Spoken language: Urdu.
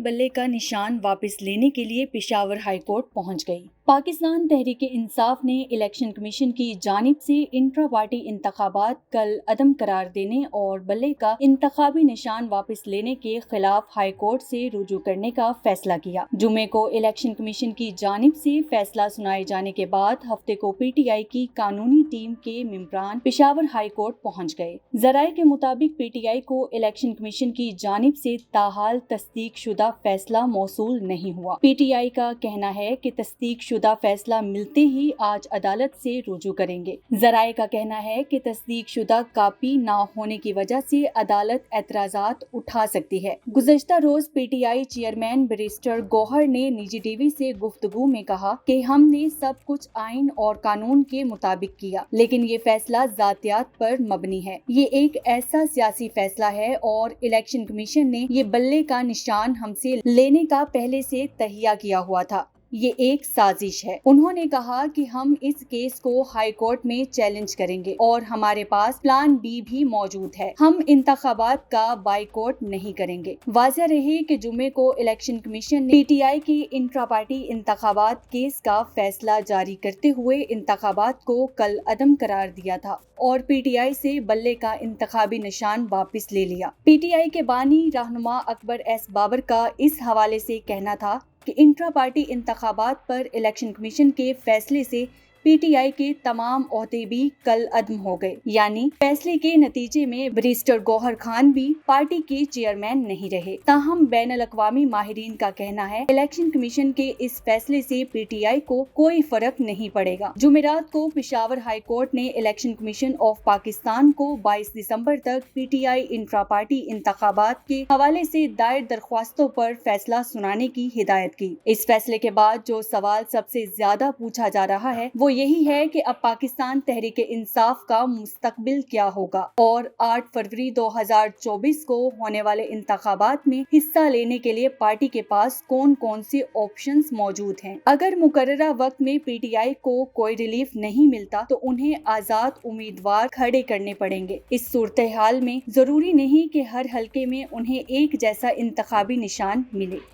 بلے کا نشان واپس لینے کے لیے پشاور ہائی کورٹ پہنچ گئی۔ پاکستان تحریک انصاف نے الیکشن کمیشن کی جانب سے انٹرا پارٹی انتخابات کل عدم قرار دینے اور بلے کا انتخابی نشان واپس لینے کے خلاف ہائی کورٹ سے رجوع کرنے کا فیصلہ کیا۔ جمعے کو الیکشن کمیشن کی جانب سے فیصلہ سنائے جانے کے بعد ہفتے کو پی ٹی آئی کی قانونی ٹیم کے ممبران پشاور ہائی کورٹ پہنچ گئے۔ ذرائع کے مطابق پی ٹی آئی کو الیکشن کمیشن کی جانب سے تاحال تصدیق شدہ فیصلہ موصول نہیں ہوا۔ پی ٹی آئی کا کہنا ہے کہ تصدیق شدہ فیصلہ ملتے ہی آج عدالت سے رجوع کریں گے۔ ذرائع کا کہنا ہے کہ تصدیق شدہ کاپی نہ ہونے کی وجہ سے عدالت اعتراضات اٹھا سکتی ہے۔ گزشتہ روز P T I chairman barrister Gohar نے نجی ٹی وی سے گفتگو میں کہا کہ ہم نے سب کچھ آئین اور قانون کے مطابق کیا، لیکن یہ فیصلہ ذاتیات پر مبنی ہے۔ یہ ایک ایسا سیاسی فیصلہ ہے اور الیکشن کمیشن نے یہ بلے کا نشان ہم سے لینے کا پہلے سے تہیہ کیا ہوا تھا۔ یہ ایک سازش ہے۔ انہوں نے کہا کہ ہم اس کیس کو ہائی کورٹ میں چیلنج کریں گے اور ہمارے پاس پلان بی بھی موجود ہے۔ ہم انتخابات کا بائیکاٹ نہیں کریں گے۔ واضح رہے کہ جمعے کو الیکشن کمیشن نے پی ٹی آئی کے انٹرا پارٹی انتخابات کیس کا فیصلہ جاری کرتے ہوئے انتخابات کو کل عدم قرار دیا تھا اور پی ٹی آئی سے بلے کا انتخابی نشان واپس لے لیا۔ پی ٹی آئی کے بانی رہنما اکبر ایس بابر کا اس حوالے سے کہنا تھا کہ انٹرا پارٹی انتخابات پر الیکشن کمیشن کے فیصلے سے پی ٹی آئی کے تمام عہدے بھی کل عدم ہو گئے، یعنی فیصلے کے نتیجے میں بیرسٹر گوہر خان بھی پارٹی کے چیئرمین نہیں رہے۔ تاہم بین الاقوامی ماہرین کا کہنا ہے الیکشن کمیشن کے اس فیصلے سے پی ٹی آئی کو کوئی فرق نہیں پڑے گا۔ جمعرات کو پشاور ہائی کورٹ نے الیکشن کمیشن آف پاکستان کو 22 دسمبر تک پی ٹی آئی انٹرا پارٹی انتخابات کے حوالے سے دائر درخواستوں پر فیصلہ سنانے کی ہدایت کی۔ اس فیصلے کے بعد جو سوال سب سے زیادہ پوچھا جا رہا ہے وہ یہی ہے کہ اب پاکستان تحریک انصاف کا مستقبل کیا ہوگا اور 8 فروری 2024 کو ہونے والے انتخابات میں حصہ لینے کے لیے پارٹی کے پاس کون کون سے آپشنز موجود ہیں۔ اگر مقررہ وقت میں پی ٹی آئی کو کوئی ریلیف نہیں ملتا تو انہیں آزاد امیدوار کھڑے کرنے پڑیں گے۔ اس صورتحال میں ضروری نہیں کہ ہر حلقے میں انہیں ایک جیسا انتخابی نشان ملے۔